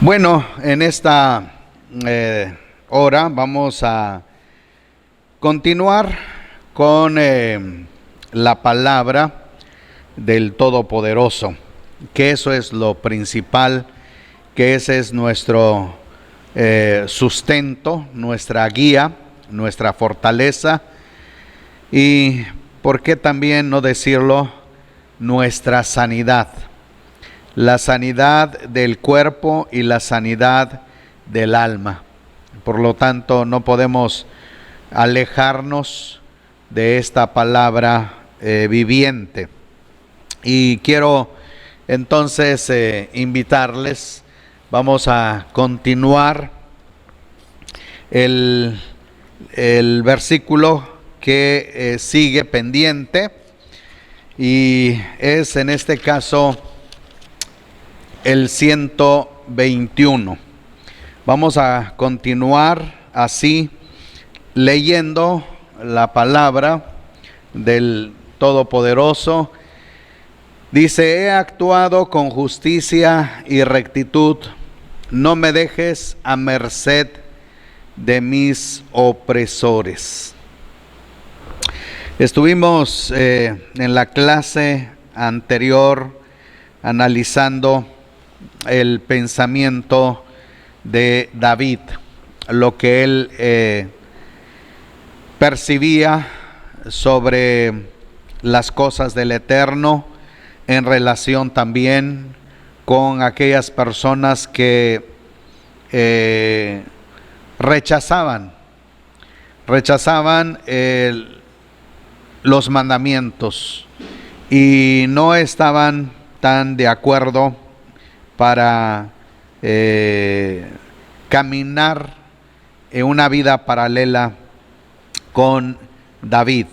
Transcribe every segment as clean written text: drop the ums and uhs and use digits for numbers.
Bueno, en esta hora vamos a continuar con la palabra del Todopoderoso, que eso es lo principal, que ese es nuestro sustento, nuestra guía, nuestra fortaleza y, ¿por qué también no decirlo?, nuestra sanidad. La sanidad del cuerpo y la sanidad del alma. Por lo tanto, no podemos alejarnos de esta palabra viviente. Y quiero entonces invitarles, vamos a continuar el versículo que sigue pendiente, y es en este caso el 121. Vamos a continuar así leyendo la palabra del Todopoderoso. Dice: he actuado con justicia y rectitud, no me dejes a merced de mis opresores. Estuvimos en la clase anterior analizando el pensamiento de David, lo que él percibía sobre las cosas del Eterno, en relación también con aquellas personas que rechazaban los mandamientos y no estaban tan de acuerdo para caminar en una vida paralela con David.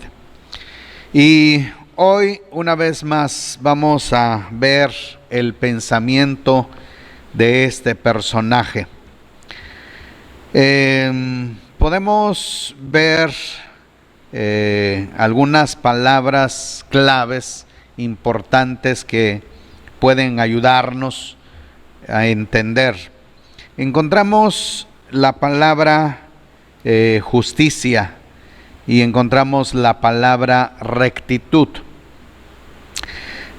Y hoy, una vez más, vamos a ver el pensamiento de este personaje. Podemos ver algunas palabras claves importantes que pueden ayudarnos a entender. Encontramos la palabra justicia y encontramos la palabra rectitud.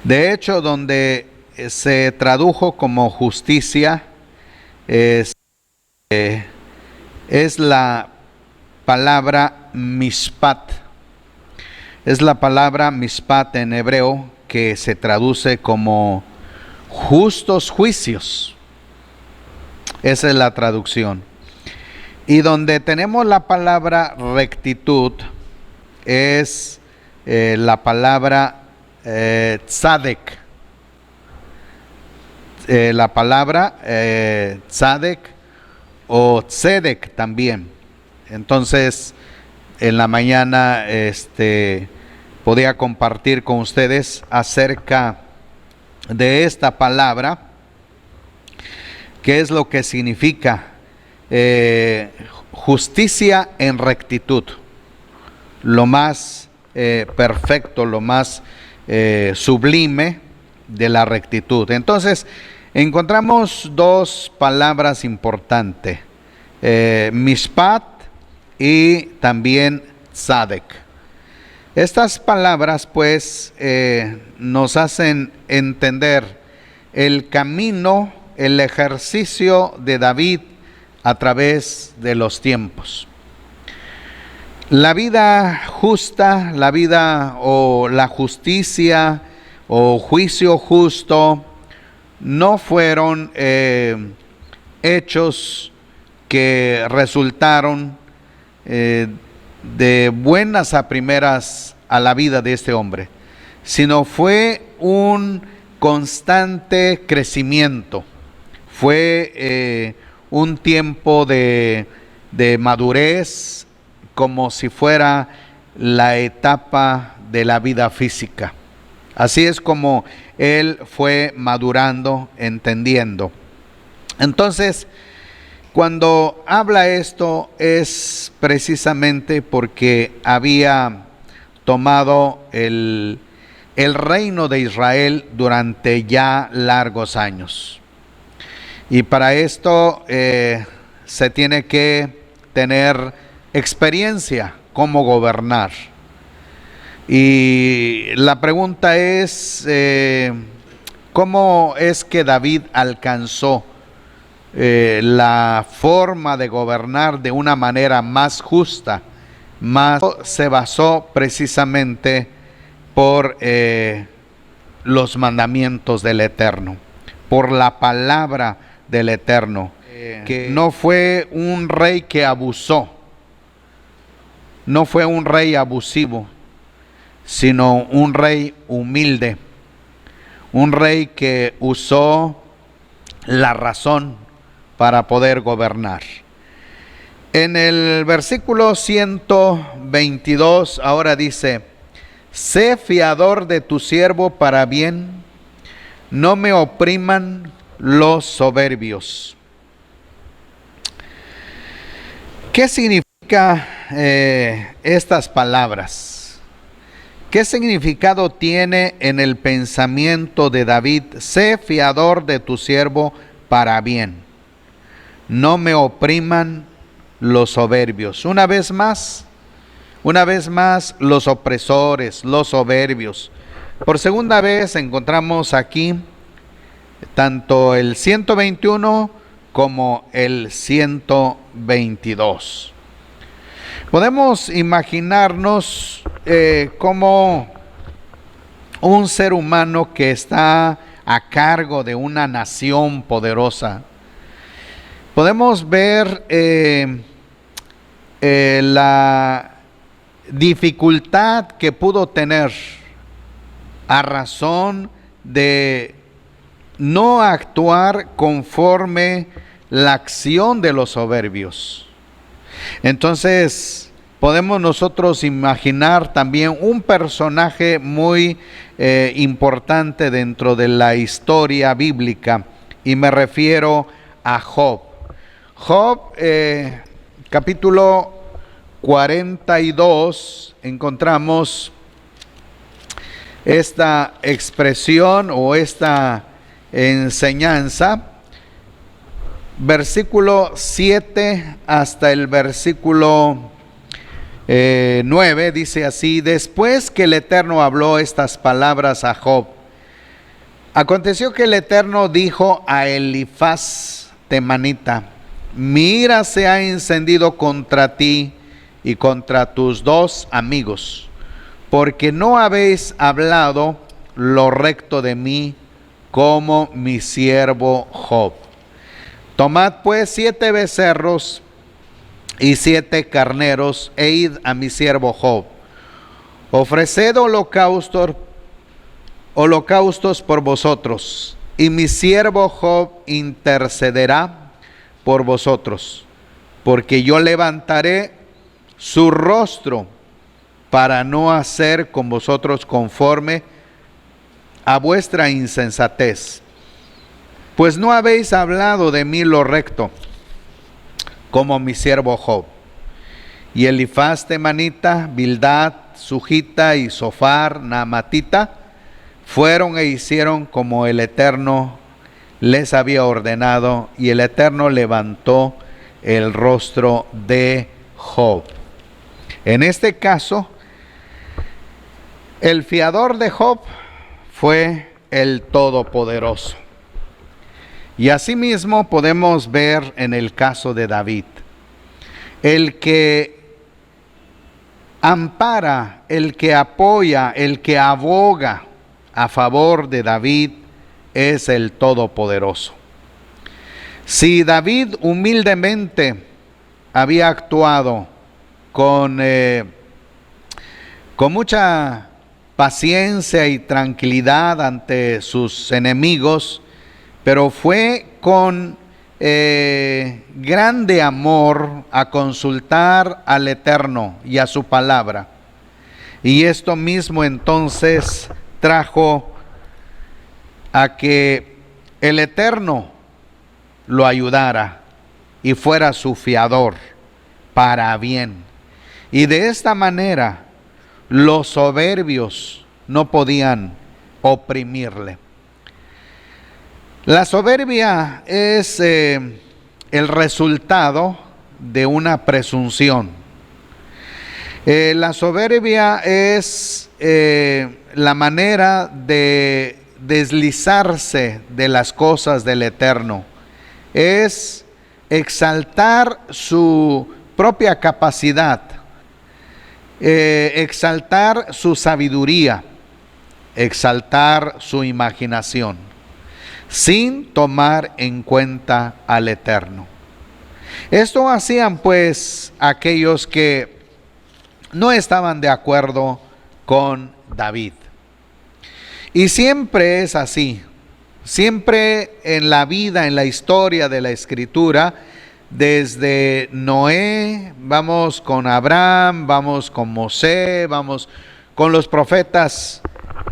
De hecho, donde se tradujo como justicia es la palabra mishpat. Es la palabra mishpat en hebreo, que se traduce como justos juicios. Esa es la traducción. Y donde tenemos la palabra rectitud es la palabra tzadek. La palabra tzadek o tzedek también. Entonces, en la mañana podía compartir con ustedes acerca de esta palabra, qué es lo que significa justicia en rectitud, lo más perfecto, lo más sublime de la rectitud. Entonces, encontramos dos palabras importantes, mishpat y también tzadek. Estas palabras pues nos hacen entender el camino, el ejercicio de David a través de los tiempos. La vida justa, la vida o la justicia o juicio justo no fueron hechos que resultaron de buenas a primeras a la vida de este hombre, sino fue un constante crecimiento, fue un tiempo de madurez, como si fuera la etapa de la vida física. Así es como él fue madurando, entendiendo. Entonces, cuando habla esto es precisamente porque había tomado el reino de Israel durante ya largos años. Y para esto se tiene que tener experiencia cómo gobernar. Y la pregunta es, ¿cómo es que David alcanzó la forma de gobernar de una manera más justa? Más se basó precisamente por los mandamientos del Eterno, por la palabra del Eterno, que no fue un rey que abusó, no fue un rey abusivo, sino un rey humilde, un rey que usó la razón para poder gobernar. En el versículo 122 ahora dice: sé fiador de tu siervo para bien, no me opriman los soberbios. ¿Qué significa estas palabras? ¿Qué significado tiene en el pensamiento de David? Sé fiador de tu siervo para bien, no me opriman los soberbios. Una vez más, los opresores, los soberbios. Por segunda vez encontramos aquí tanto el 121 como el 122. Podemos imaginarnos como un ser humano que está a cargo de una nación poderosa. Podemos ver la dificultad que pudo tener a razón de no actuar conforme la acción de los soberbios. Entonces, podemos nosotros imaginar también un personaje muy importante dentro de la historia bíblica, y me refiero a Job. Job, capítulo 42, encontramos esta expresión o esta enseñanza, versículo 7 hasta el versículo 9, dice así: después que el Eterno habló estas palabras a Job, aconteció que el Eterno dijo a Elifaz temanita: mi ira se ha encendido contra ti y contra tus dos amigos, porque no habéis hablado lo recto de mí como mi siervo Job. Tomad pues 7 becerros y 7 carneros e id a mi siervo Job. Ofreced holocaustos por vosotros, y mi siervo Job intercederá por vosotros, porque yo levantaré su rostro para no hacer con vosotros conforme a vuestra insensatez, pues no habéis hablado de mí lo recto, como mi siervo Job. Y Elifaz temanita, Bildad sujita y Sofar naamatita fueron e hicieron como el Eterno les había ordenado, y el Eterno levantó el rostro de Job. En este caso, el fiador de Job fue el Todopoderoso. Y asimismo podemos ver en el caso de David, el que ampara, el que apoya, el que aboga a favor de David es el Todopoderoso. Si David humildemente había actuado con mucha paciencia y tranquilidad ante sus enemigos, pero fue con grande amor a consultar al Eterno y a su palabra. Y esto mismo entonces trajo a que el Eterno lo ayudara y fuera su fiador para bien. Y de esta manera los soberbios no podían oprimirle. La soberbia es el resultado de una presunción. La soberbia es la manera de deslizarse de las cosas del Eterno. Es exaltar su propia capacidad, exaltar su sabiduría, exaltar su imaginación, sin tomar en cuenta al Eterno. Esto hacían pues aquellos que no estaban de acuerdo con David. Y siempre es así. Siempre en la vida, en la historia de la Escritura, desde Noé, vamos con Abraham, vamos con Mosé, vamos con los profetas,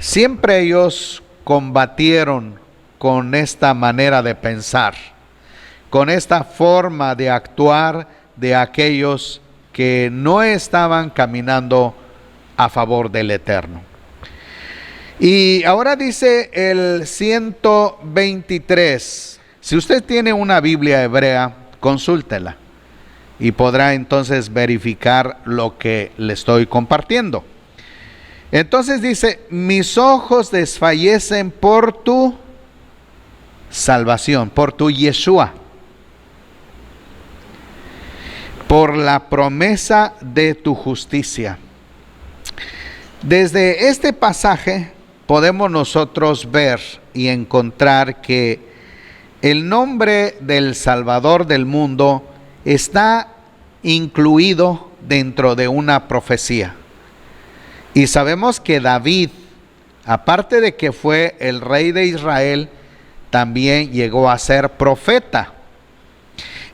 siempre ellos combatieron con esta manera de pensar, con esta forma de actuar de aquellos que no estaban caminando a favor del Eterno. Y ahora dice el 123, si usted tiene una Biblia hebrea, consúltela y podrá entonces verificar lo que le estoy compartiendo. Entonces dice, mis ojos desfallecen por tu salvación, por tu Yeshua, por la promesa de tu justicia. Desde este pasaje podemos nosotros ver y encontrar que el nombre del Salvador del mundo está incluido dentro de una profecía. Y sabemos que David, aparte de que fue el rey de Israel, también llegó a ser profeta.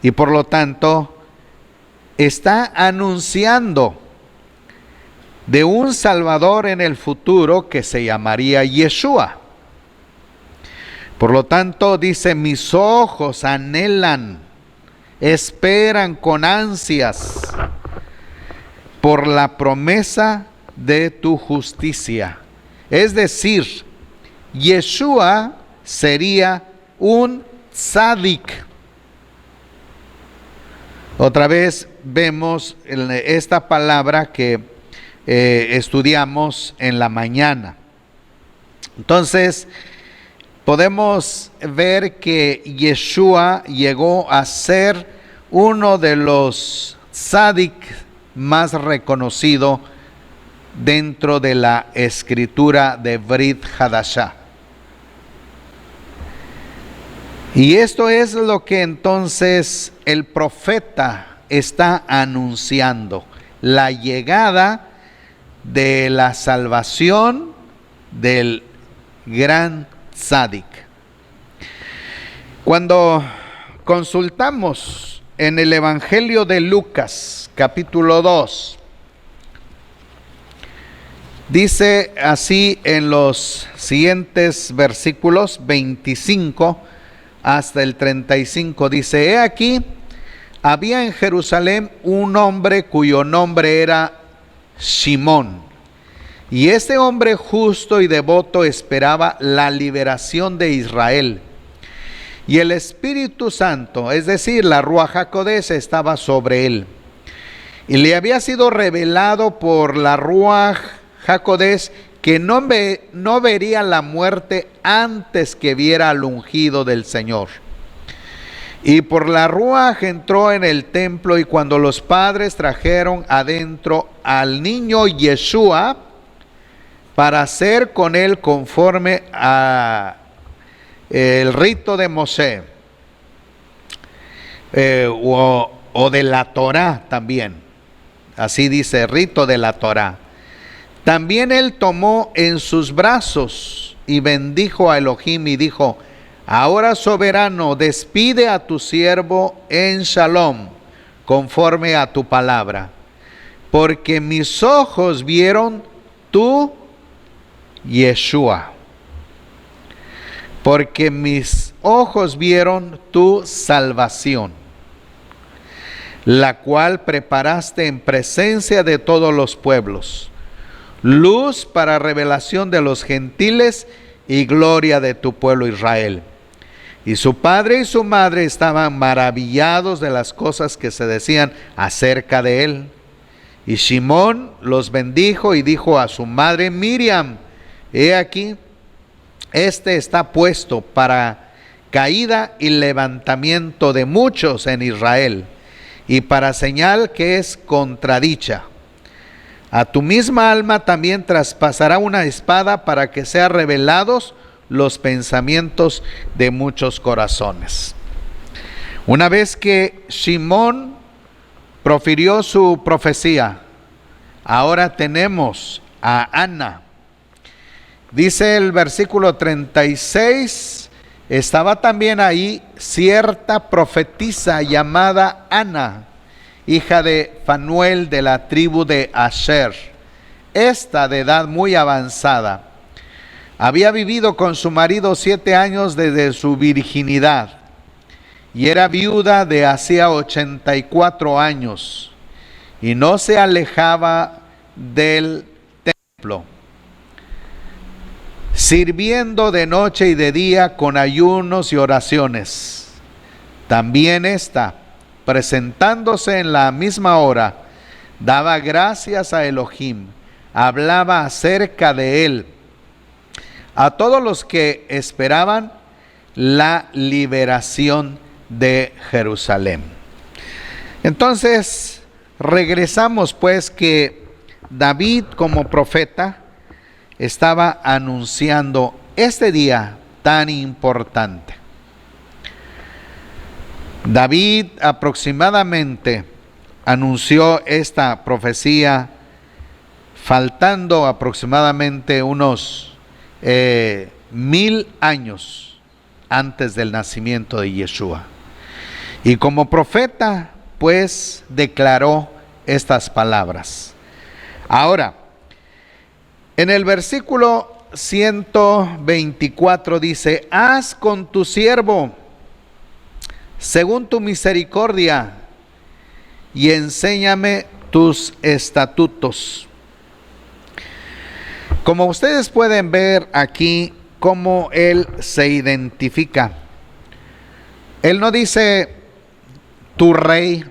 Y por lo tanto, está anunciando de un Salvador en el futuro que se llamaría Yeshua. Por lo tanto, dice, mis ojos anhelan, esperan con ansias por la promesa de tu justicia. Es decir, Yeshua sería un tzadik. Otra vez vemos esta palabra que estudiamos en la mañana. Entonces, podemos ver que Yeshua llegó a ser uno de los tzadik más reconocido dentro de la escritura de Brit Hadashah. Y esto es lo que entonces el profeta está anunciando, la llegada de la salvación del gran tzadik. Cuando consultamos en el Evangelio de Lucas, capítulo 2, dice así en los siguientes versículos 25 hasta el 35, dice, he aquí, había en Jerusalén un hombre cuyo nombre era Simón, y este hombre justo y devoto esperaba la liberación de Israel, y el Espíritu Santo, es decir, la Ruach HaKodesh, estaba sobre él, y le había sido revelado por la Ruach HaKodesh que no vería la muerte antes que viera al ungido del Señor. Y por la Ruach entró en el templo, y cuando los padres trajeron adentro al niño Yeshua para hacer con él conforme a el rito de Mosé, o de la Torá también, así dice, rito de la Torá. También él tomó en sus brazos y bendijo a Elohim y dijo, ahora soberano, despide a tu siervo en shalom, conforme a tu palabra, porque mis ojos vieron tu Yeshua, porque mis ojos vieron tu salvación, la cual preparaste en presencia de todos los pueblos, luz para revelación de los gentiles y gloria de tu pueblo Israel. Y su padre y su madre estaban maravillados de las cosas que se decían acerca de él. Y Shimón los bendijo y dijo a su madre Miriam: he aquí, este está puesto para caída y levantamiento de muchos en Israel, y para señal que es contradicha. A tu misma alma también traspasará una espada, para que sean revelados los pensamientos de muchos corazones. Una vez que Shimón profirió su profecía, ahora tenemos a Ana. Dice el versículo 36, estaba también ahí cierta profetisa llamada Ana, hija de Fanuel de la tribu de Asher. Esta, de edad muy avanzada, había vivido con su marido 7 años desde su virginidad, y era viuda de hacía 84 años, y no se alejaba del templo, sirviendo de noche y de día con ayunos y oraciones. También esta, presentándose en la misma hora, daba gracias a Elohim, hablaba acerca de él a todos los que esperaban la liberación de Jerusalén. Entonces, regresamos pues que David, como profeta, estaba anunciando este día tan importante. David aproximadamente anunció esta profecía faltando aproximadamente unos 1000 años antes del nacimiento de Yeshua. Y como profeta, pues, declaró estas palabras. Ahora, en el versículo 124 dice: haz con tu siervo según tu misericordia y enséñame tus estatutos. Como ustedes pueden ver aquí, cómo él se identifica. Él no dice tu rey,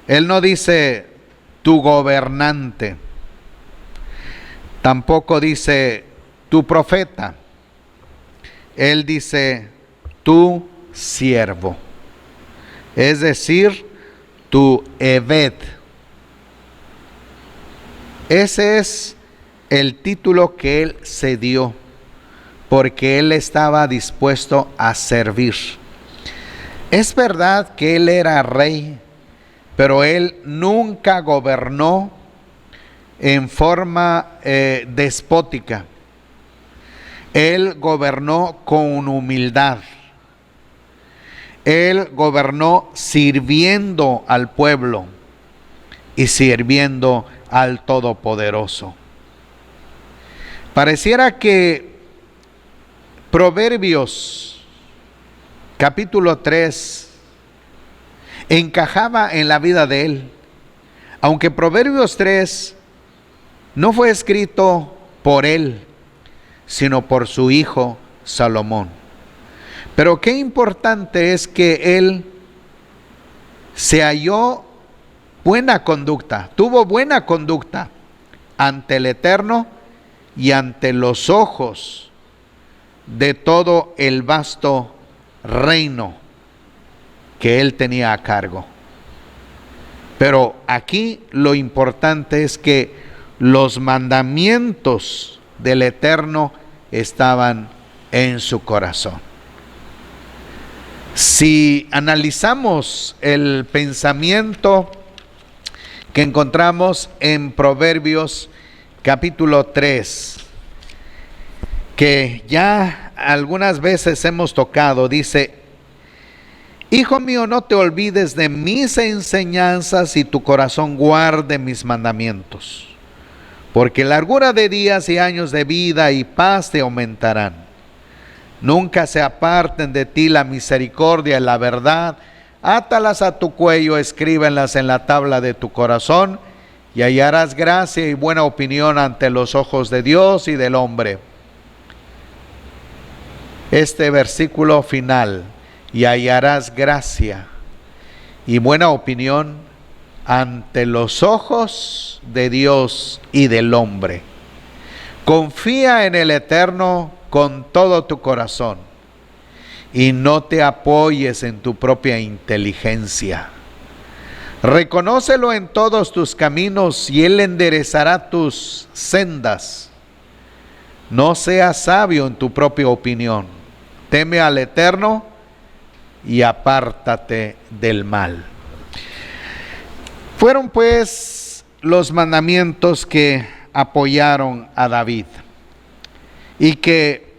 él no dice tu gobernante, tampoco dice tu profeta, él dice tu siervo, es decir, tu Eved. Ese es el título que él se dio, porque él estaba dispuesto a servir. Es verdad que él era rey, pero él nunca gobernó en forma despótica. Él gobernó con humildad. Él gobernó sirviendo al pueblo y sirviendo al Todopoderoso. Pareciera que Proverbios capítulo 3 encajaba en la vida de él, aunque Proverbios 3 no fue escrito por él, sino por su hijo Salomón. Pero qué importante es que él se halló buena conducta, tuvo buena conducta ante el Eterno y ante los ojos de todo el vasto reino que él tenía a cargo. Pero aquí lo importante es que los mandamientos del Eterno estaban en su corazón. Si analizamos el pensamiento que encontramos en Proverbios capítulo 3, que ya algunas veces hemos tocado, dice: hijo mío, no te olvides de mis enseñanzas y tu corazón guarde mis mandamientos, porque largura de días y años de vida y paz te aumentarán. Nunca se aparten de ti la misericordia y la verdad. Átalas a tu cuello, escríbenlas en la tabla de tu corazón, y hallarás gracia y buena opinión ante los ojos de Dios y del hombre. este versículo final: y hallarás gracia y buena opinión ante los ojos de Dios y del hombre. Confía en el Eterno con todo tu corazón y no te apoyes en tu propia inteligencia. Reconócelo en todos tus caminos y Él enderezará tus sendas. No seas sabio en tu propia opinión. Teme al Eterno y apártate del mal. Fueron pues los mandamientos que apoyaron a David y que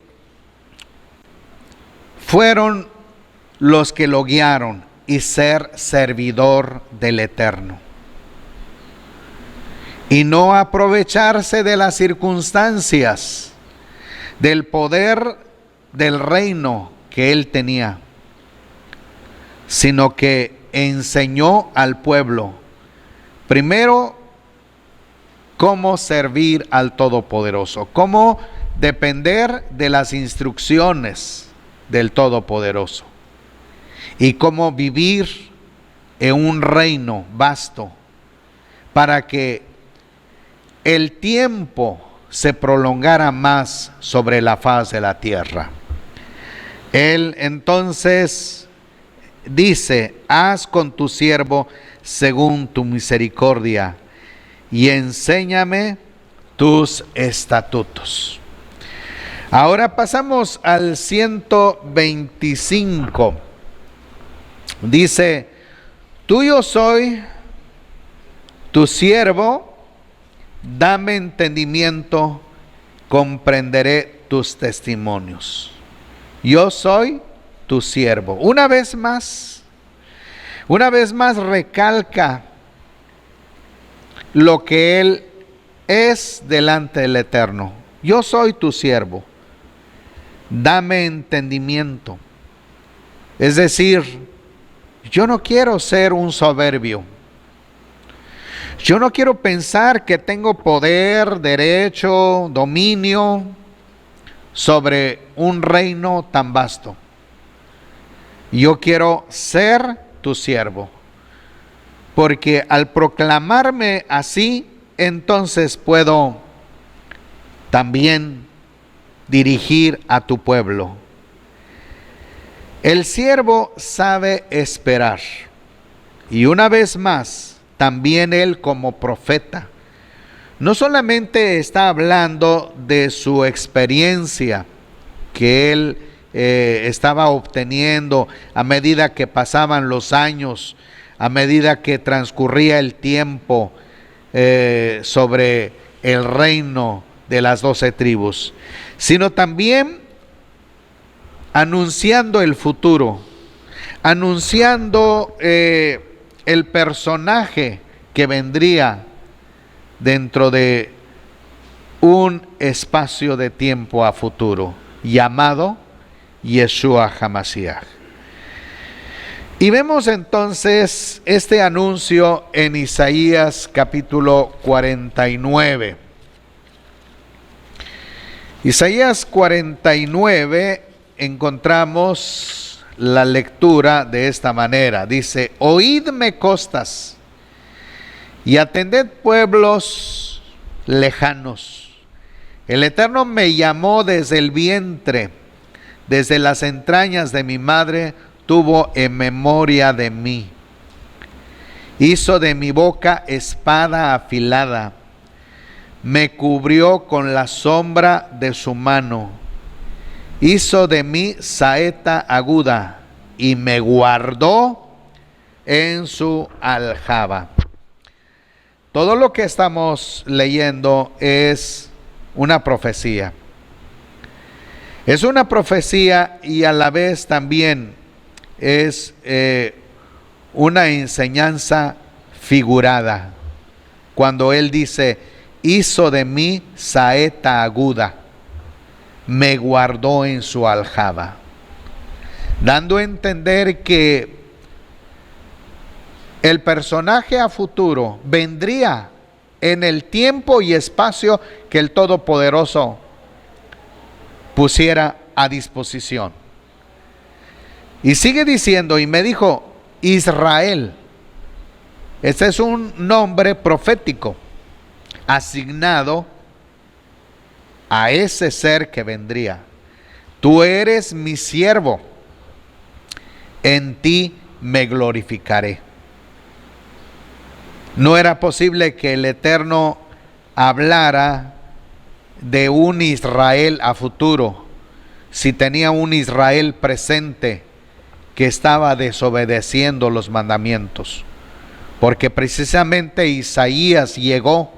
fueron los que lo guiaron y ser servidor del Eterno. Y no aprovecharse de las circunstancias, del poder del reino que él tenía, sino que enseñó al pueblo primero cómo servir al Todopoderoso, cómo depender de las instrucciones del Todopoderoso y cómo vivir en un reino vasto para que el tiempo se prolongara más sobre la faz de la tierra. Él entonces dice: haz con tu siervo según tu misericordia y enséñame tus estatutos. Ahora pasamos al 125. Dice: tuyo soy, tu siervo, dame entendimiento, comprenderé tus testimonios. Yo soy tu siervo. Una vez más recalca lo que él es delante del Eterno. Yo soy tu siervo. Dame entendimiento. Es decir, yo no quiero ser un soberbio. Yo no quiero pensar que tengo poder, derecho, dominio sobre un reino tan vasto. Yo quiero ser tu siervo, porque al proclamarme así, entonces puedo también dirigir a tu pueblo. El siervo sabe esperar, y una vez más, también él como profeta, no solamente está hablando de su experiencia que él estaba obteniendo a medida que pasaban los años, a medida que transcurría el tiempo sobre el reino de las 12 tribus, sino también anunciando el futuro, anunciando el personaje que vendría dentro de un espacio de tiempo a futuro, llamado Yeshua HaMashiach. Y vemos entonces este anuncio en Isaías capítulo 49. Isaías 49 encontramos la lectura de esta manera. Dice: oídme costas y atended pueblos lejanos. El Eterno me llamó desde el vientre, desde las entrañas de mi madre tuvo en memoria de mí. Hizo de mi boca espada afilada, me cubrió con la sombra de su mano. Hizo de mí saeta aguda y me guardó en su aljaba. Todo lo que estamos leyendo es una profecía. Es una profecía y a la vez también es una enseñanza figurada. Cuando él dice: hizo de mí saeta aguda, me guardó en su aljaba, dando a entender que el personaje a futuro vendría en el tiempo y espacio que el Todopoderoso pusiera a disposición. Y sigue diciendo, y me dijo, Israel. Este es un nombre profético asignado a ese ser que vendría. Tú eres mi siervo, en ti me glorificaré. No era posible que el Eterno hablara de un Israel a futuro si tenía un Israel presente que estaba desobedeciendo los mandamientos. Porque precisamente Isaías llegó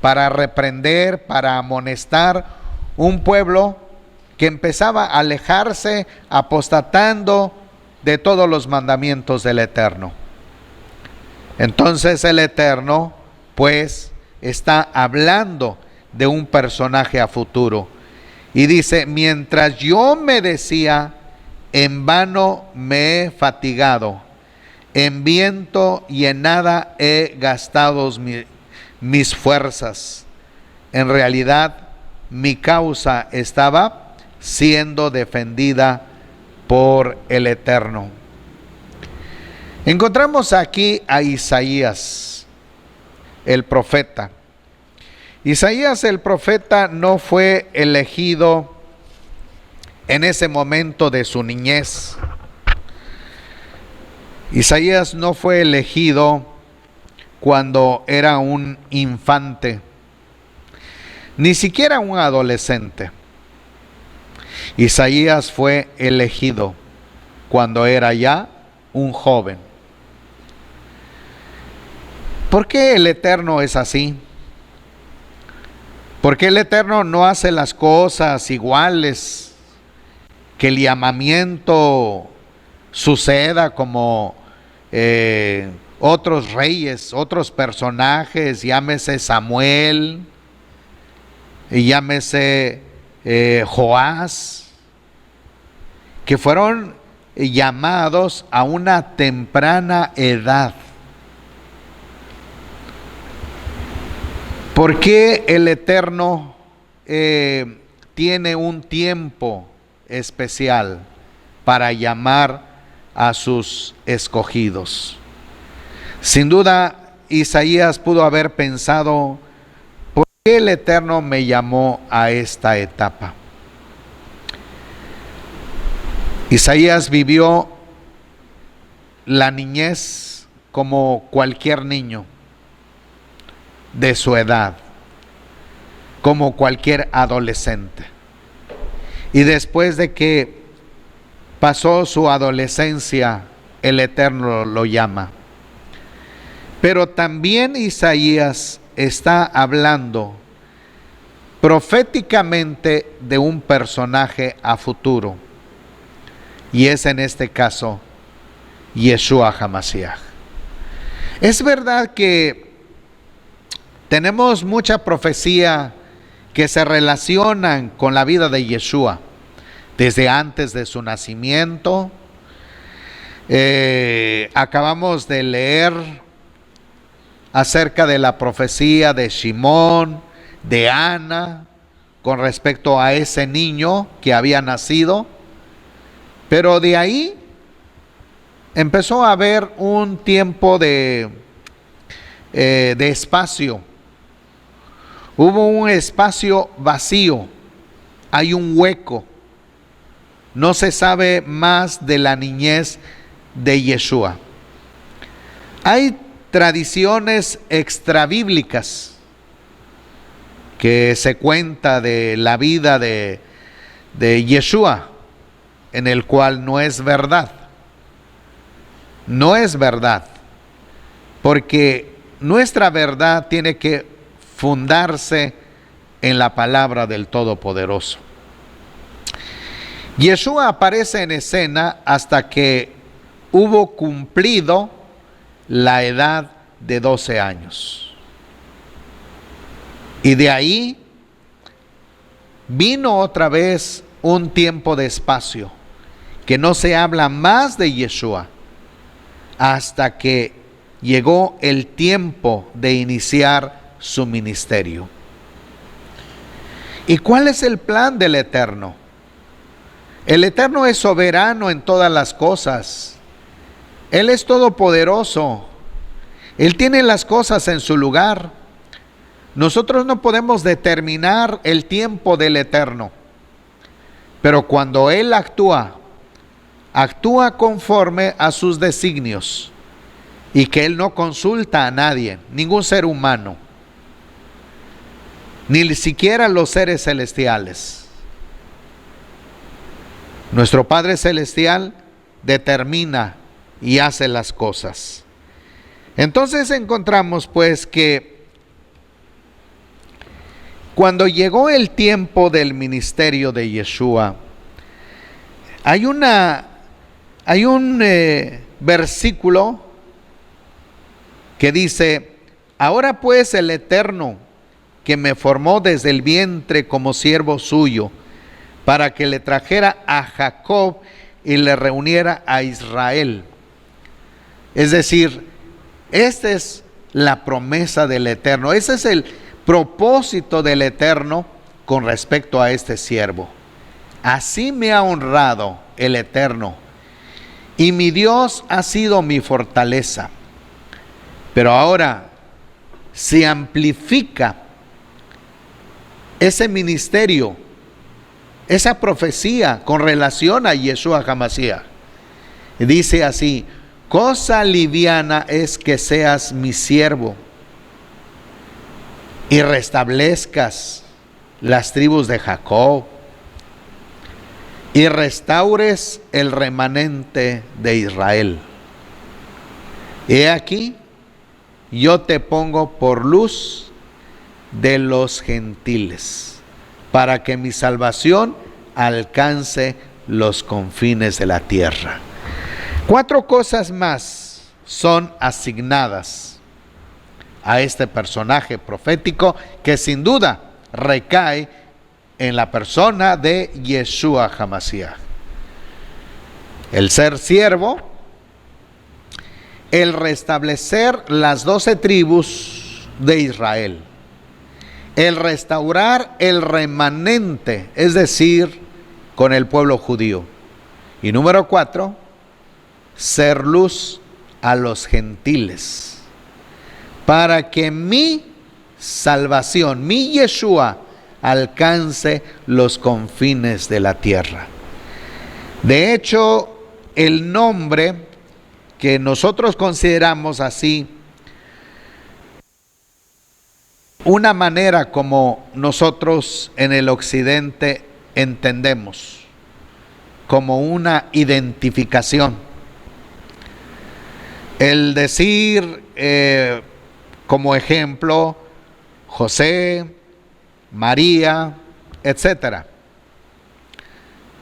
para reprender, para amonestar un pueblo que empezaba a alejarse, apostatando de todos los mandamientos del Eterno. Entonces el Eterno, pues, está hablando de un personaje a futuro. Y dice, mientras yo me decía, en vano me he fatigado, en viento y en nada he gastado mis fuerzas. En realidad, mi causa estaba siendo defendida por el Eterno. Encontramos aquí a Isaías, el profeta. Isaías el profeta no fue elegido en ese momento de su niñez. Isaías no fue elegido cuando era un infante, ni siquiera un adolescente. Isaías fue elegido cuando era ya un joven. ¿Por qué el Eterno es así? ¿Por qué el Eterno no hace las cosas iguales? Que el llamamiento suceda como otros reyes, otros personajes, llámese Samuel, y llámese Joás, que fueron llamados a una temprana edad. ¿Por qué el Eterno tiene un tiempo especial para llamar a sus escogidos? Sin duda, Isaías pudo haber pensado, ¿por qué el Eterno me llamó a esta etapa? Isaías vivió la niñez como cualquier niño de su edad, como cualquier adolescente. Y después de que pasó su adolescencia, el Eterno lo llama. Pero también Isaías está hablando proféticamente de un personaje a futuro, y es en este caso Yeshua HaMashiach. Es verdad que tenemos mucha profecía que se relacionan con la vida de Yeshua, desde antes de su nacimiento. Acabamos de leer acerca de la profecía de Shimón, de Ana, con respecto a ese niño que había nacido. Pero de ahí empezó a haber un tiempo de espacio. Hubo un espacio vacío, hay un hueco. No se sabe más de la niñez de Yeshua. Hay tradiciones extrabíblicas que se cuenta de la vida de Yeshua, en el cual no es verdad. No es verdad, porque nuestra verdad tiene que fundarse en la palabra del Todopoderoso. Yeshua aparece en escena hasta que hubo cumplido la edad de 12 años. Y de ahí vino otra vez un tiempo de espacio, que no se habla más de Yeshua hasta que llegó el tiempo de iniciar su ministerio. ¿Y cuál es el plan del Eterno? El Eterno es soberano en todas las cosas. Él es todopoderoso. Él tiene las cosas en su lugar. Nosotros no podemos determinar el tiempo del Eterno. Pero cuando Él actúa conforme a sus designios. Y que Él no consulta a nadie, ningún ser humano, ni siquiera los seres celestiales. Nuestro Padre Celestial determina y hace las cosas. Entonces encontramos pues que cuando llegó el tiempo del ministerio de Yeshua, hay un versículo que dice: ahora pues el Eterno, que me formó desde el vientre como siervo suyo, para que le trajera a Jacob y le reuniera a Israel. Es decir, esta es la promesa del Eterno, ese es el propósito del Eterno con respecto a este siervo. Así me ha honrado el Eterno, y mi Dios ha sido mi fortaleza. Pero ahora se amplifica ese ministerio, esa profecía con relación a Yeshua HaMashiach. Dice así: cosa liviana es que seas mi siervo y restablezcas las tribus de Jacob y restaures el remanente de Israel. He aquí, yo te pongo por luz de los gentiles, para que mi salvación alcance los confines de la tierra. 4 cosas más son asignadas a este personaje profético que sin duda recae en la persona de Yeshua HaMashiach. El ser siervo, el restablecer las 12 tribus de Israel, el restaurar el remanente, es decir, con el pueblo judío. Y número 4, ser luz a los gentiles, para que mi salvación, mi Yeshua, alcance los confines de la tierra. De hecho, el nombre que nosotros consideramos así, una manera como nosotros en el occidente entendemos, como una identificación. El decir, como ejemplo, José, María, etcétera,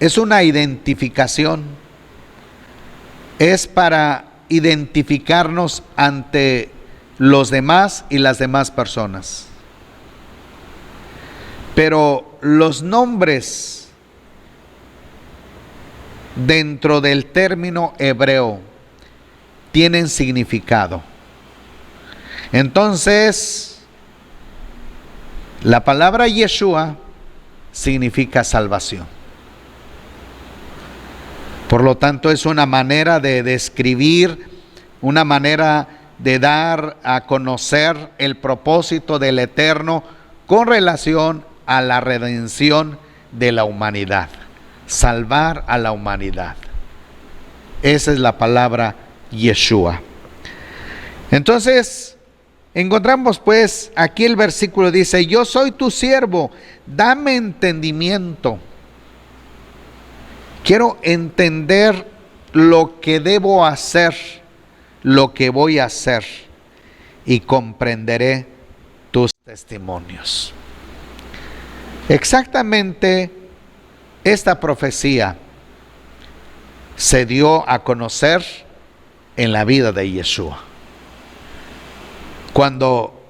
es una identificación. Es para identificarnos ante los demás y las demás personas. Pero los nombres dentro del término hebreo tienen significado. Entonces, la palabra Yeshua significa salvación. Por lo tanto, es una manera de describir, una manera de dar a conocer el propósito del Eterno con relación a la redención de la humanidad, salvar a la humanidad. Esa es la palabra Yeshua. Entonces, encontramos pues aquí el versículo dice: yo soy tu siervo, dame entendimiento. Quiero entender lo que debo hacer, lo que voy a hacer, y comprenderé tus testimonios. Exactamente esta profecía se dio a conocer en la vida de Yeshua, cuando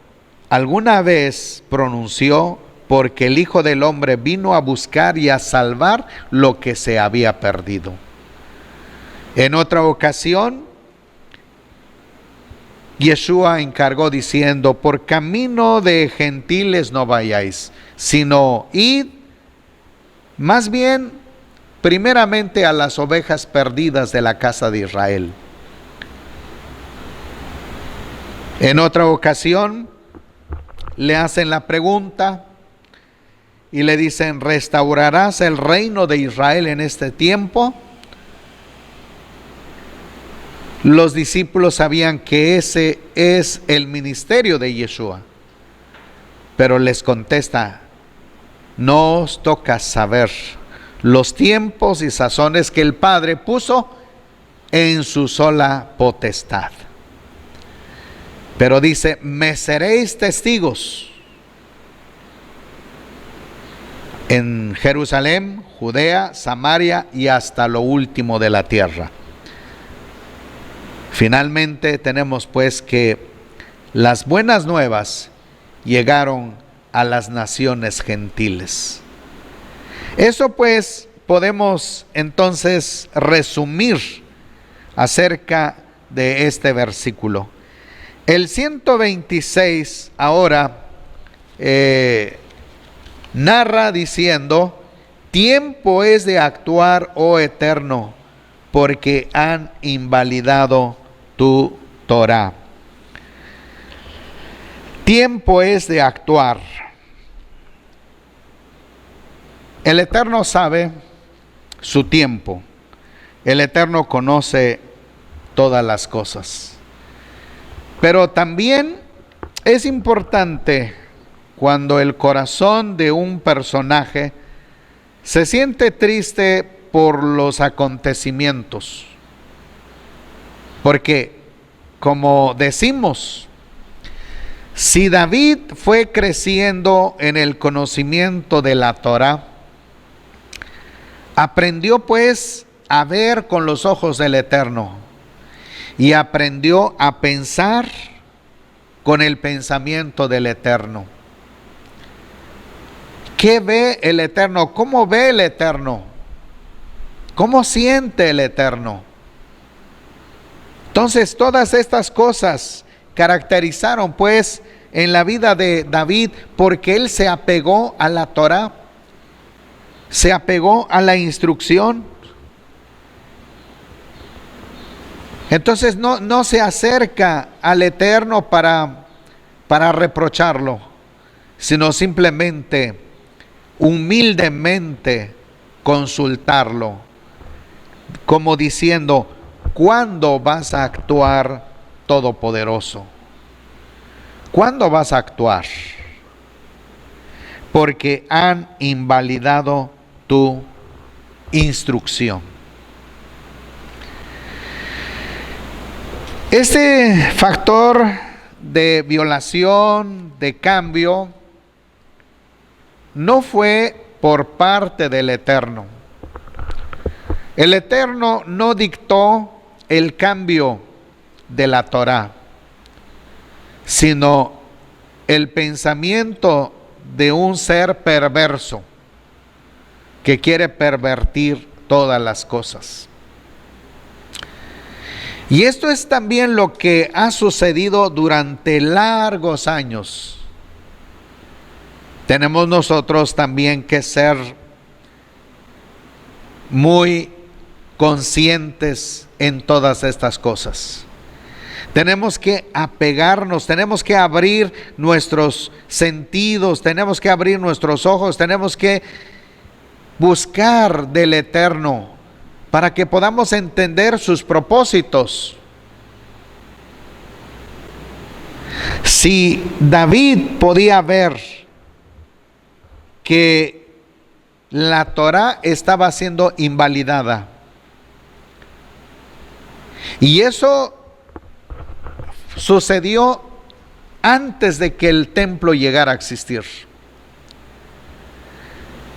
alguna vez pronunció: porque el Hijo del Hombre vino a buscar y a salvar lo que se había perdido. En otra ocasión, Yeshua encargó diciendo: por camino de gentiles no vayáis, sino id más bien primeramente a las ovejas perdidas de la casa de Israel. En otra ocasión le hacen la pregunta y le dicen: ¿restaurarás el reino de Israel en este tiempo? Los discípulos sabían que ese es el ministerio de Yeshua, pero les contesta: no os toca saber los tiempos y sazones que el Padre puso en su sola potestad. Pero dice: me seréis testigos en Jerusalén, Judea, Samaria y hasta lo último de la tierra. Finalmente tenemos pues que las buenas nuevas llegaron a las naciones gentiles. Eso pues podemos entonces resumir acerca de este versículo. El 126 ahora narra diciendo: tiempo es de actuar, oh Eterno, porque han invalidado tu Torá. Tiempo es de actuar. El Eterno sabe su tiempo. El Eterno conoce todas las cosas. Pero también es importante cuando el corazón de un personaje se siente triste por los acontecimientos. Porque, como decimos, si David fue creciendo en el conocimiento de la Torá, aprendió pues a ver con los ojos del Eterno y aprendió a pensar con el pensamiento del Eterno. ¿Qué ve el Eterno? ¿Cómo ve el Eterno? ¿Cómo siente el Eterno? Entonces, todas estas cosas caracterizaron pues en la vida de David, porque él se apegó a la Torá, se apegó a la instrucción. Entonces no se acerca al Eterno para reprocharlo, sino simplemente humildemente consultarlo, como diciendo: ¿cuándo vas a actuar, Todopoderoso? ¿Cuándo vas a actuar? Porque han invalidado tu instrucción. Este factor de violación, de cambio, no fue por parte del Eterno. El Eterno no dictó el cambio de la Torá, sino el pensamiento de un ser perverso que quiere pervertir todas las cosas. Y esto es también lo que ha sucedido durante largos años. Tenemos nosotros también que ser muy conscientes en todas estas cosas. Tenemos que apegarnos, tenemos que abrir nuestros sentidos, tenemos que abrir nuestros ojos, tenemos que buscar del Eterno para que podamos entender sus propósitos. Si David podía ver que la Torá estaba siendo invalidada, y eso sucedió antes de que el templo llegara a existir.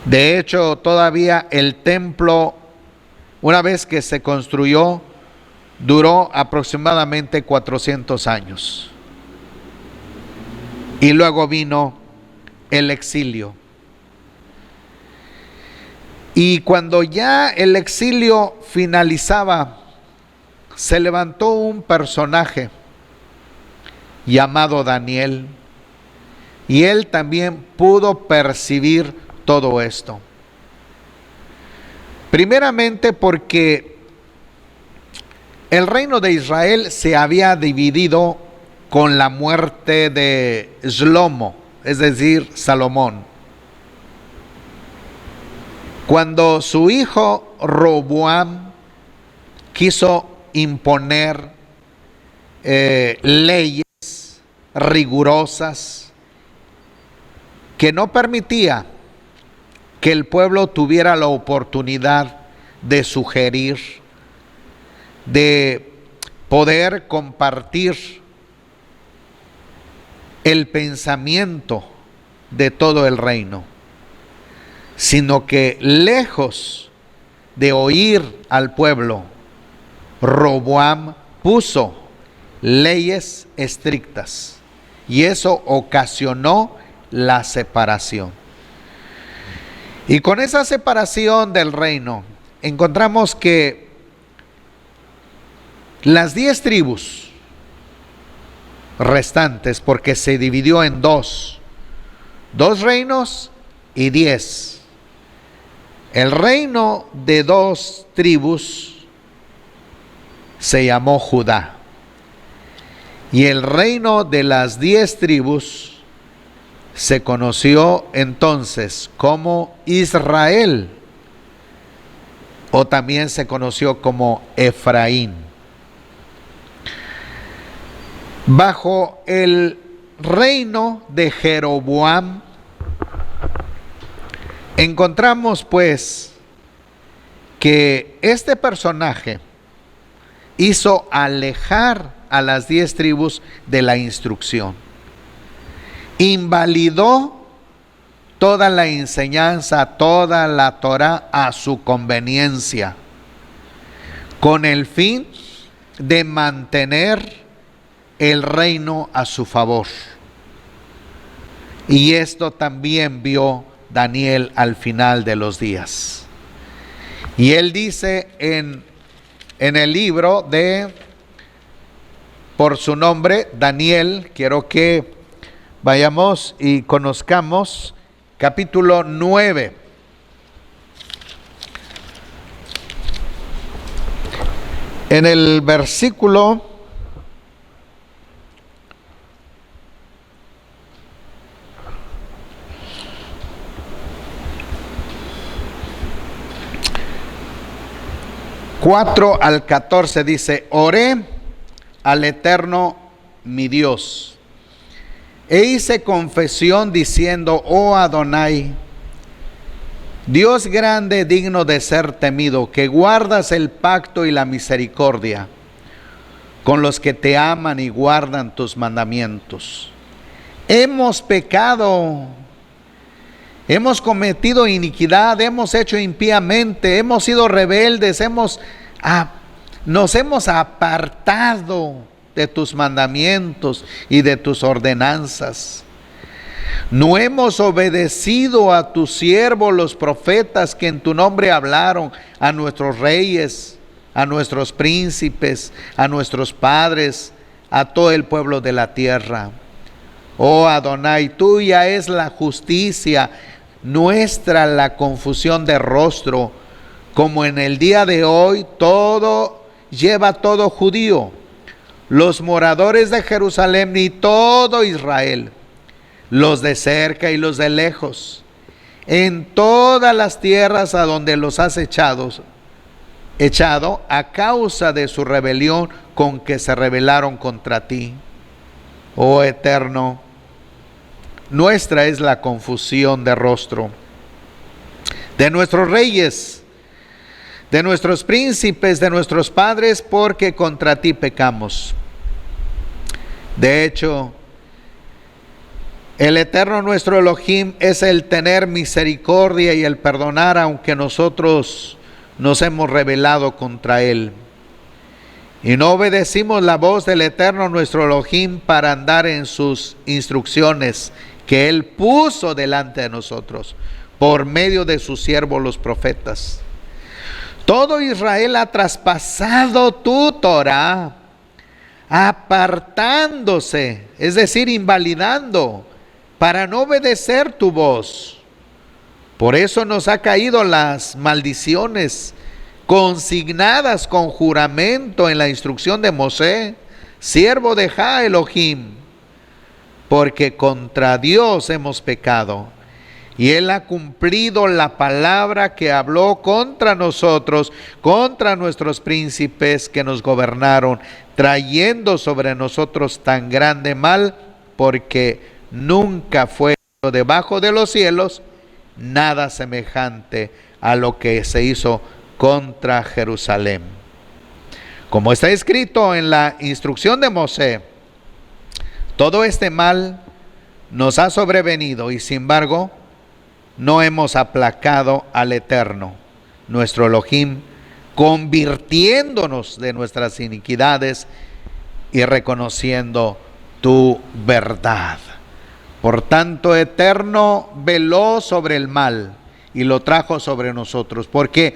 De hecho, todavía el templo, una vez que se construyó, duró aproximadamente 400 años. Y luego vino el exilio. Y cuando ya el exilio finalizaba, se levantó un personaje llamado Daniel, y él también pudo percibir todo esto. Primeramente porque el reino de Israel se había dividido con la muerte de Shlomo, es decir, Salomón. Cuando su hijo Roboam quiso imponer leyes rigurosas que no permitía que el pueblo tuviera la oportunidad de sugerir, de poder compartir el pensamiento de todo el reino, sino que lejos de oír al pueblo, Roboam puso leyes estrictas y eso ocasionó la separación. Y con esa separación del reino encontramos que las 10 tribus restantes, porque se dividió en dos reinos y 10. El reino de 2 tribus se llamó Judá. Y el reino de las 10 tribus se conoció entonces como Israel, o también se conoció como Efraín. Bajo el reino de Jeroboam encontramos pues que este personaje hizo alejar a las 10 tribus de la instrucción. Invalidó toda la enseñanza, toda la Torá a su conveniencia, con el fin de mantener el reino a su favor. Y esto también vio Daniel al final de los días. Y él dice en el libro de, por su nombre, Daniel, quiero que vayamos y conozcamos capítulo 9. En el versículo 4 al 14 dice: oré al Eterno mi Dios, e hice confesión diciendo: oh Adonai, Dios grande, digno de ser temido, que guardas el pacto y la misericordia con los que te aman y guardan tus mandamientos. Hemos pecado, hemos cometido iniquidad, hemos hecho impíamente, hemos sido rebeldes, nos hemos apartado de tus mandamientos y de tus ordenanzas. No hemos obedecido a tus siervos los profetas que en tu nombre hablaron, a nuestros reyes, a nuestros príncipes, a nuestros padres, a todo el pueblo de la tierra. Oh Adonai, tuya es la justicia, nuestra la confusión de rostro, como en el día de hoy lleva todo judío, los moradores de Jerusalén y todo Israel, los de cerca y los de lejos, en todas las tierras a donde los has echado a causa de su rebelión con que se rebelaron contra ti. Oh Eterno, nuestra es la confusión de rostro de nuestros reyes, de nuestros príncipes, de nuestros padres, porque contra ti pecamos. De hecho, el Eterno nuestro Elohim es el tener misericordia y el perdonar, aunque nosotros nos hemos rebelado contra Él. Y no obedecimos la voz del Eterno nuestro Elohim para andar en sus instrucciones que Él puso delante de nosotros por medio de sus siervos los profetas. Todo Israel ha traspasado tu Torá, apartándose, es decir, invalidando, para no obedecer tu voz. Por eso nos ha caído las maldiciones consignadas con juramento en la instrucción de Mosé, siervo de Jah Elohim, porque contra Dios hemos pecado, y Él ha cumplido la palabra que habló contra nosotros, contra nuestros príncipes que nos gobernaron, trayendo sobre nosotros tan grande mal, porque nunca fue debajo de los cielos nada semejante a lo que se hizo contra Jerusalén. Como está escrito en la instrucción de Mosé, todo este mal nos ha sobrevenido y sin embargo no hemos aplacado al Eterno, nuestro Elohim, convirtiéndonos de nuestras iniquidades y reconociendo tu verdad. Por tanto, Eterno veló sobre el mal y lo trajo sobre nosotros, porque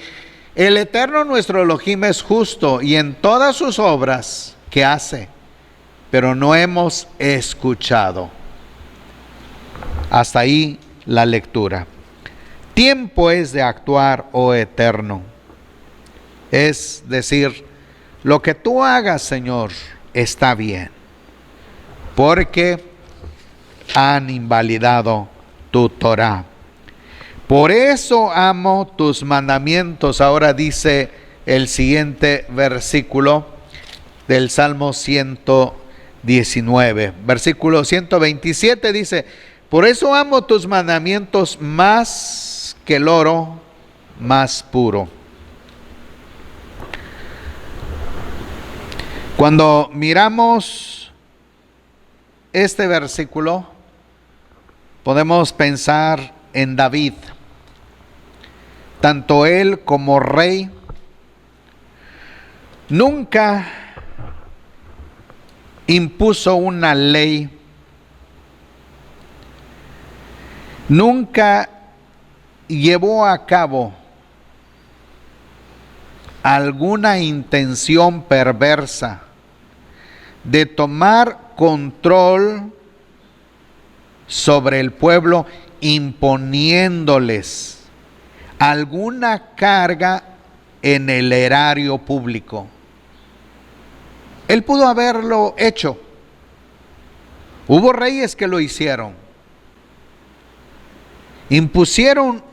el Eterno nuestro Elohim es justo y en todas sus obras que hace, pero no hemos escuchado. Hasta ahí la lectura. Tiempo es de actuar, oh Eterno. Es decir, lo que tú hagas, Señor, está bien, porque han invalidado tu Torah. Por eso amo tus mandamientos. Ahora dice el siguiente versículo del Salmo 119. Versículo 127 dice: por eso amo tus mandamientos más que el oro más puro. Cuando miramos este versículo, podemos pensar en David. Tanto él como rey nunca impuso una ley, nunca llevó a cabo alguna intención perversa de tomar control sobre el pueblo, imponiéndoles alguna carga en el erario público. Él pudo haberlo hecho. Hubo reyes que lo hicieron. Impusieron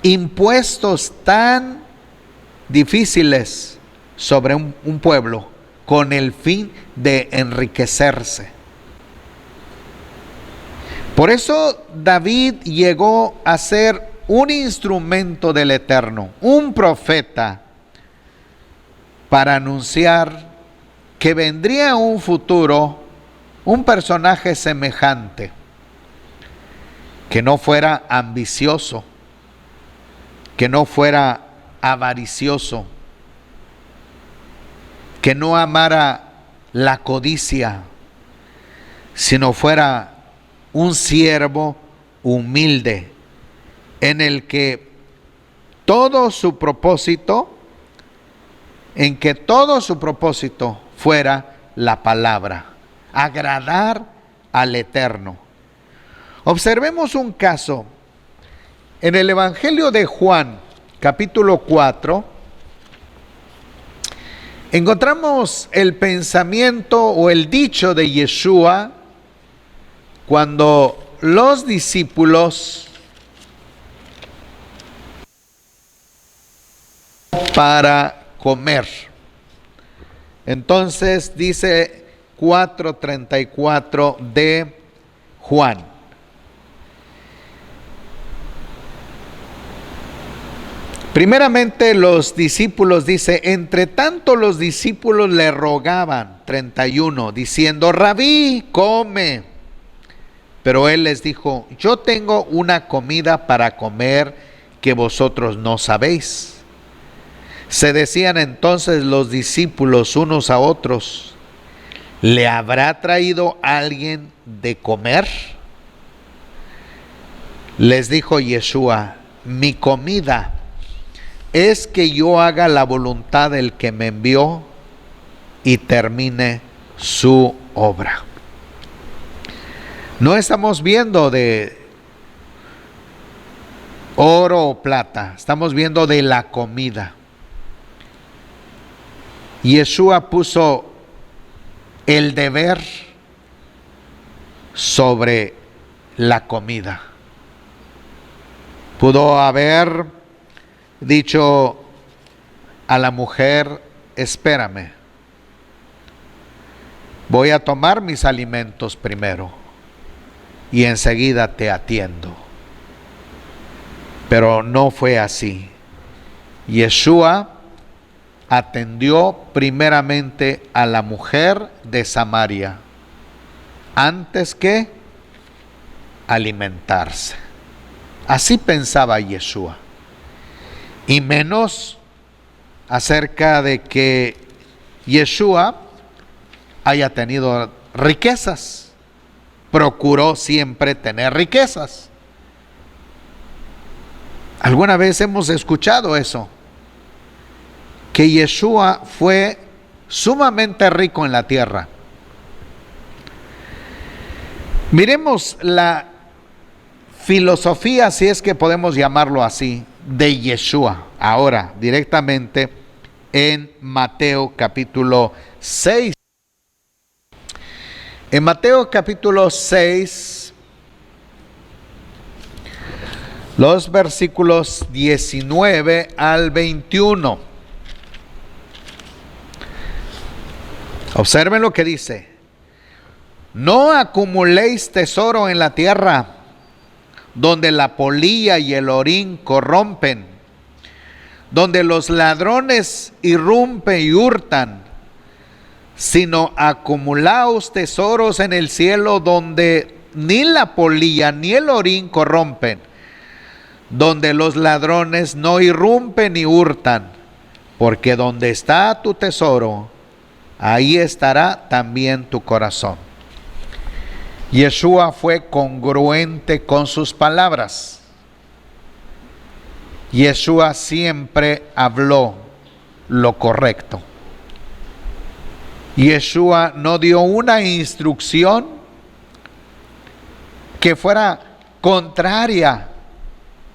impuestos tan difíciles sobre un pueblo con el fin de enriquecerse. Por eso David llegó a ser un instrumento del Eterno, un profeta, para anunciar que vendría un futuro, un personaje semejante, que no fuera ambicioso, que no fuera avaricioso, que no amara la codicia, sino fuera un siervo humilde, en el que todo su propósito fuera la palabra, agradar al Eterno. Observemos un caso en el Evangelio de Juan, capítulo 4. Encontramos el pensamiento o el dicho de Yeshua cuando los discípulos para comer. Entonces dice 4:34 de Juan: primeramente los discípulos, dice, entre tanto los discípulos le rogaban, 31, diciendo: Rabí, come. Pero él les dijo: yo tengo una comida para comer que vosotros no sabéis. Se decían entonces los discípulos unos a otros: ¿le habrá traído alguien de comer? Les dijo Yeshua: mi comida es que yo haga la voluntad del que me envió y termine su obra. No estamos viendo de oro o plata. Estamos viendo de la comida. Yeshua puso el deber sobre la comida. Pudo haber dicho a la mujer: espérame, voy a tomar mis alimentos primero y enseguida te atiendo. Pero no fue así. Yeshua atendió primeramente a la mujer de Samaria antes que alimentarse. Así pensaba Yeshua. Y menos acerca de que Yeshua haya tenido riquezas. Procuró siempre tener riquezas. ¿Alguna vez hemos escuchado eso? Que Yeshua fue sumamente rico en la tierra. Miremos la filosofía, si es que podemos llamarlo así, de Yeshua, ahora directamente en Mateo capítulo 6. En Mateo capítulo 6, los versículos 19 al 21. Observen lo que dice: no acumuléis tesoro en la tierra, donde la polilla y el orín corrompen, donde los ladrones irrumpen y hurtan, sino acumulaos tesoros en el cielo, donde ni la polilla ni el orín corrompen, donde los ladrones no irrumpen ni hurtan, porque donde está tu tesoro, ahí estará también tu corazón. Yeshua fue congruente con sus palabras. Yeshua siempre habló lo correcto. Yeshua no dio una instrucción que fuera contraria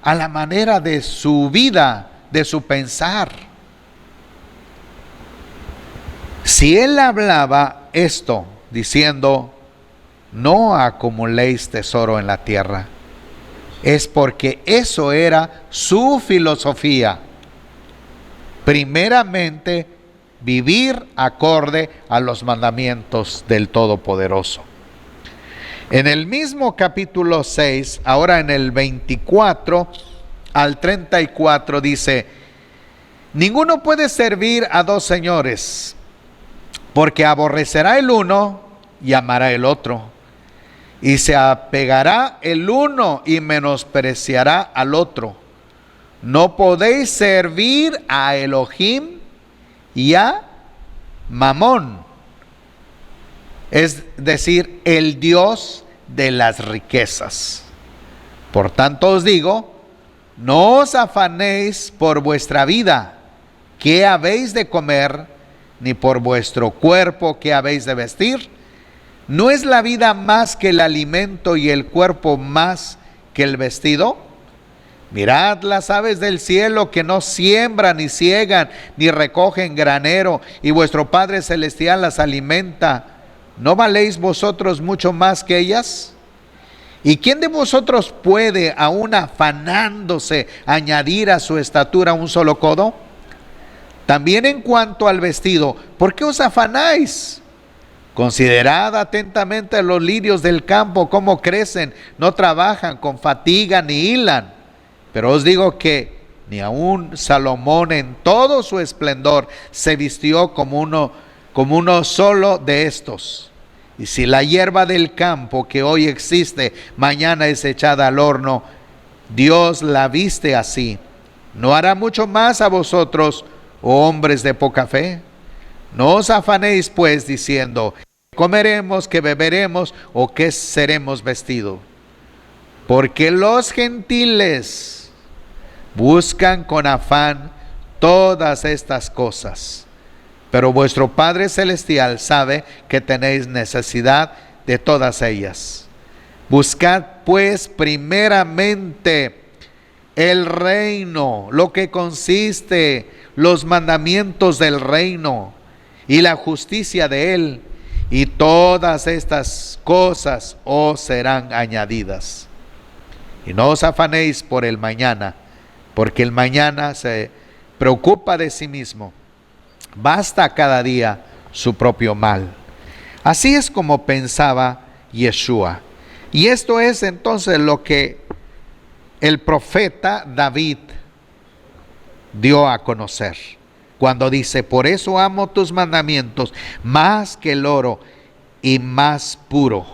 a la manera de su vida, de su pensar. Si él hablaba esto diciendo: no acumuléis tesoro en la tierra, es porque eso era su filosofía. Primeramente, vivir acorde a los mandamientos del Todopoderoso. En el mismo capítulo 6, ahora en el 24 al 34 dice: ninguno puede servir a dos señores, porque aborrecerá el uno y amará el otro, y se apegará el uno y menospreciará al otro. No podéis servir a Elohim y a Mamón, es decir, el Dios de las riquezas. Por tanto os digo, no os afanéis por vuestra vida, qué habéis de comer, ni por vuestro cuerpo, qué habéis de vestir. ¿No es la vida más que el alimento y el cuerpo más que el vestido? Mirad las aves del cielo, que no siembran, ni siegan, ni recogen granero, y vuestro Padre Celestial las alimenta. ¿No valéis vosotros mucho más que ellas? ¿Y quién de vosotros puede, aún afanándose, añadir a su estatura un solo codo? También en cuanto al vestido, ¿por qué os afanáis? Considerad atentamente los lirios del campo, cómo crecen, no trabajan con fatiga ni hilan. Pero os digo que ni aun Salomón en todo su esplendor se vistió como uno solo de estos. Y si la hierba del campo que hoy existe, mañana es echada al horno, Dios la viste así, ¿no hará mucho más a vosotros, oh hombres de poca fe? No os afanéis pues diciendo: ¿qué comeremos, qué beberemos o qué seremos vestidos? Porque los gentiles buscan con afán todas estas cosas, pero vuestro Padre Celestial sabe que tenéis necesidad de todas ellas. Buscad pues primeramente el reino, lo que consiste, los mandamientos del reino y la justicia de él, y todas estas cosas os serán añadidas. Y no os afanéis por el mañana, porque el mañana se preocupa de sí mismo. Basta cada día su propio mal. Así es como pensaba Yeshua. Y esto es entonces lo que el profeta David dio a conocer cuando dice: por eso amo tus mandamientos más que el oro y más puro.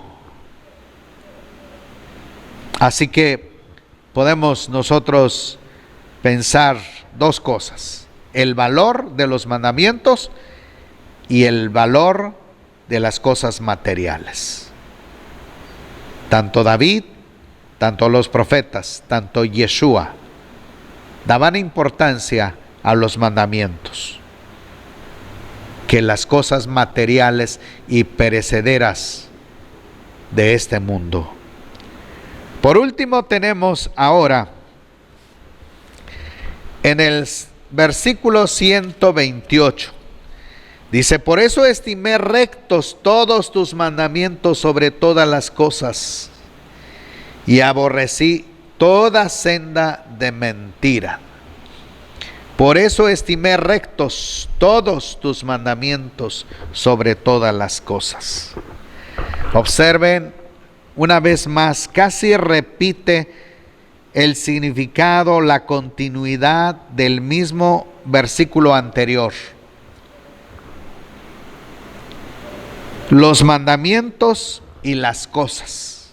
Así que podemos nosotros pensar dos cosas: el valor de los mandamientos y el valor de las cosas materiales. Tanto David, tanto los profetas, tanto Yeshua daban importancia a los mandamientos que las cosas materiales y perecederas de este mundo. Por último, tenemos ahora en el versículo 128. Dice: por eso estimé rectos todos tus mandamientos sobre todas las cosas, y aborrecí toda senda de mentira. Por eso estimé rectos todos tus mandamientos sobre todas las cosas. Observen una vez más, casi repite el significado, la continuidad del mismo versículo anterior. Los mandamientos y las cosas.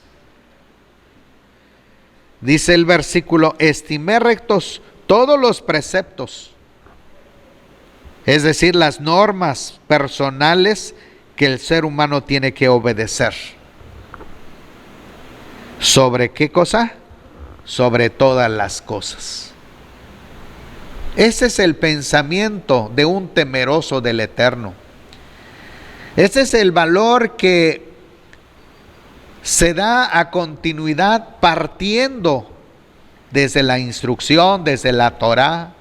Dice el versículo: estimé rectos todos los preceptos, es decir, las normas personales que el ser humano tiene que obedecer. ¿Sobre qué cosa? Sobre todas las cosas. Ese es el pensamiento de un temeroso del Eterno. Ese es el valor que se da a continuidad partiendo desde la instrucción, desde la Torá,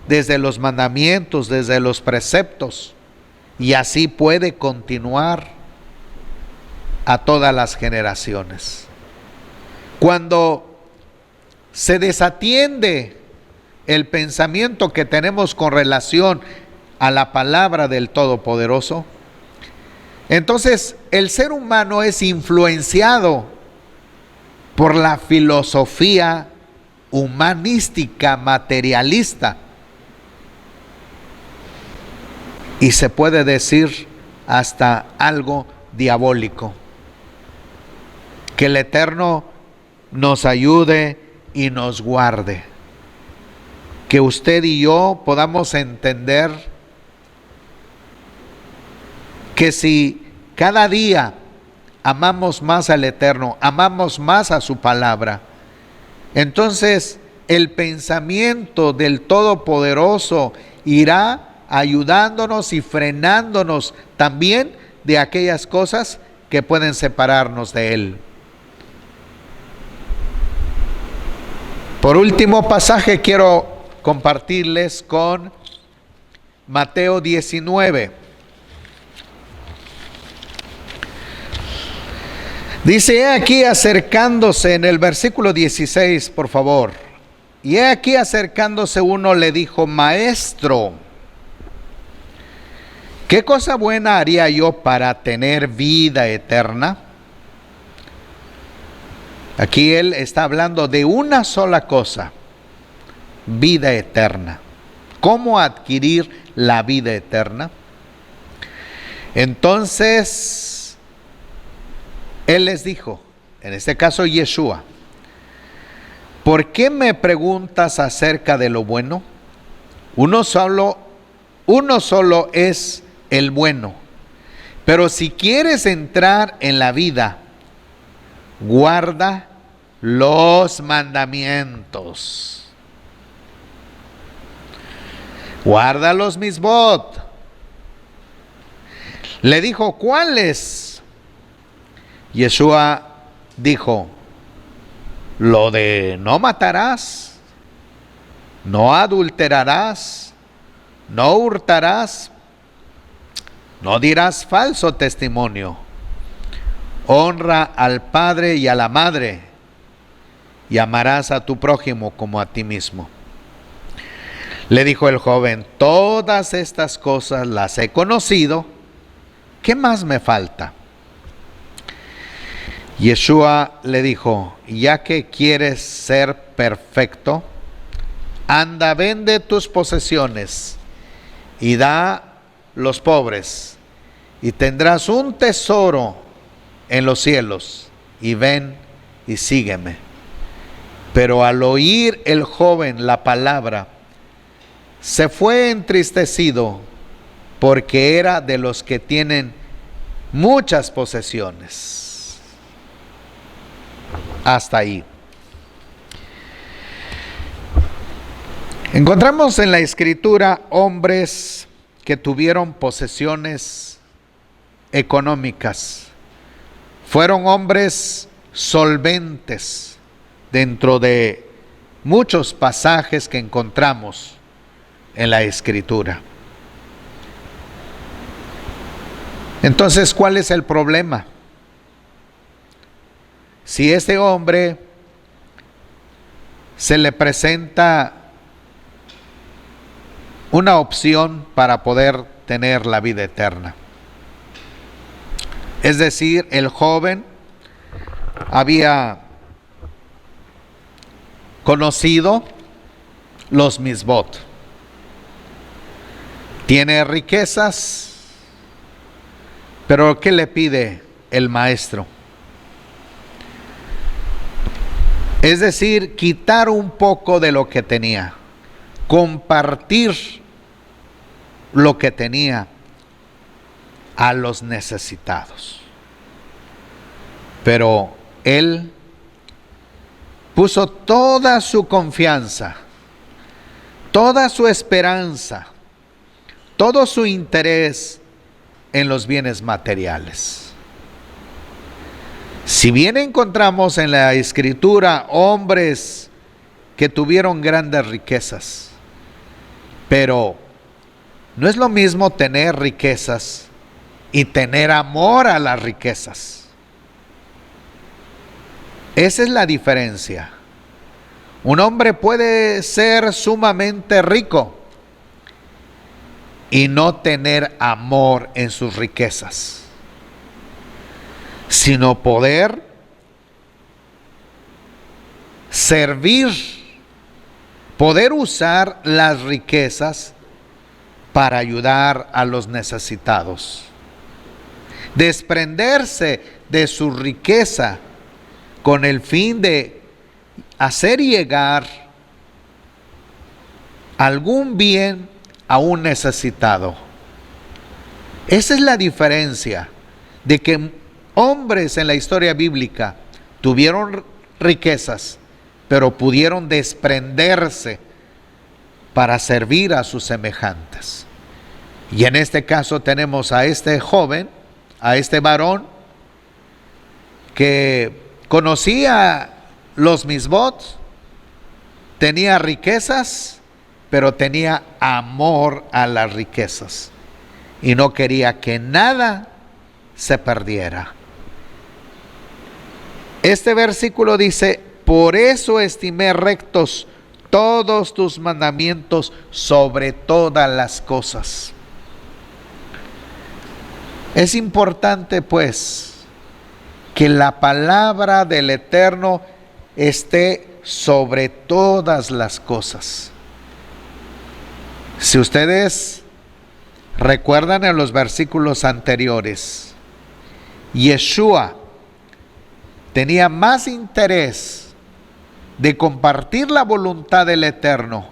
desde los mandamientos, desde los preceptos, y así puede continuar a todas las generaciones. Cuando se desatiende el pensamiento que tenemos con relación a la palabra del Todopoderoso, entonces el ser humano es influenciado por la filosofía humanística, materialista, y se puede decir hasta algo diabólico. Que el Eterno nos ayude y nos guarde. Que usted y yo podamos entender que si cada día amamos más al Eterno, amamos más a su palabra, entonces el pensamiento del Todopoderoso irá ayudándonos y frenándonos también de aquellas cosas que pueden separarnos de Él. Por último pasaje quiero compartirles con Mateo 19. Dice: he aquí acercándose, en el versículo 16, por favor. Y he aquí acercándose uno le dijo: Maestro, ¿qué cosa buena haría yo para tener vida eterna? Aquí él está hablando de una sola cosa: vida eterna. ¿Cómo adquirir la vida eterna? Entonces, él les dijo, en este caso Yeshua: ¿por qué me preguntas acerca de lo bueno? Uno solo es el bueno. Pero si quieres entrar en la vida, guarda los mandamientos. Guarda los misbot. Le dijo: ¿cuáles? Yeshua dijo: lo de no matarás, no adulterarás, no hurtarás, no dirás falso testimonio, honra al padre y a la madre, y amarás a tu prójimo como a ti mismo. Le dijo el joven: todas estas cosas las he conocido, ¿qué más me falta? Yeshua le dijo: ya que quieres ser perfecto, anda, vende tus posesiones y da a los pobres, y tendrás un tesoro en los cielos, y ven y sígueme. Pero al oír el joven la palabra, se fue entristecido, porque era de los que tienen muchas posesiones. Hasta ahí. Encontramos en la Escritura hombres que tuvieron posesiones económicas. Fueron hombres solventes dentro de muchos pasajes que encontramos en la Escritura. Entonces, ¿cuál es el problema? Si este hombre se le presenta una opción para poder tener la vida eterna, es decir, el joven había conocido los misbot, tiene riquezas, pero ¿qué le pide el maestro? Es decir, quitar un poco de lo que tenía, compartir lo que tenía a los necesitados. Pero él puso toda su confianza, toda su esperanza, todo su interés en los bienes materiales. Si bien encontramos en la Escritura hombres que tuvieron grandes riquezas, pero no es lo mismo tener riquezas y tener amor a las riquezas. Esa es la diferencia. Un hombre puede ser sumamente rico y no tener amor en sus riquezas, sino poder servir, poder usar las riquezas para ayudar a los necesitados, desprenderse de su riqueza con el fin de hacer llegar algún bien a un necesitado. Esa es la diferencia de que hombres en la historia bíblica tuvieron riquezas, pero pudieron desprenderse para servir a sus semejantes. Y en este caso tenemos a este joven, a este varón, que conocía los misbot, tenía riquezas, pero tenía amor a las riquezas y no quería que nada se perdiera. Este versículo dice: por eso estimé rectos todos tus mandamientos sobre todas las cosas. Es importante, pues, que la palabra del Eterno esté sobre todas las cosas. Si ustedes recuerdan en los versículos anteriores, Yeshua tenía más interés de compartir la voluntad del Eterno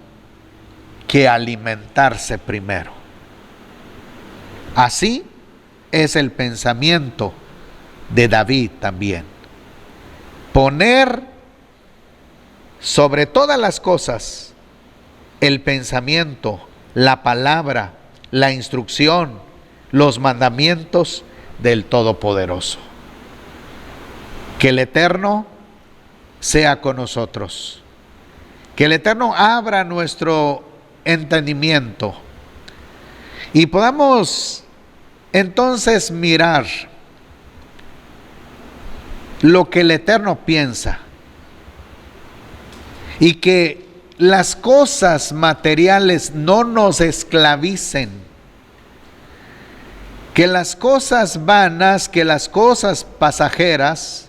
que alimentarse primero. Así es el pensamiento de David también. Poner sobre todas las cosas el pensamiento, la palabra, la instrucción, los mandamientos del Todopoderoso. Que el Eterno sea con nosotros. Que Que el Eterno abra nuestro entendimiento y podamos entonces mirar lo que el Eterno piensa, y que las cosas materiales no nos esclavicen, que las cosas vanas, que las cosas pasajeras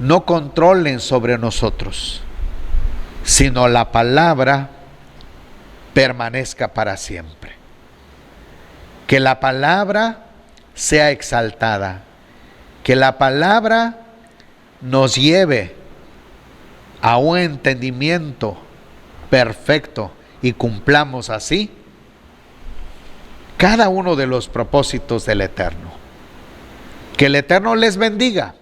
no controlen sobre nosotros, sino la palabra permanezca para siempre. Que la palabra sea exaltada, que la palabra nos lleve a un entendimiento perfecto y cumplamos así cada uno de los propósitos del Eterno. Que el Eterno les bendiga.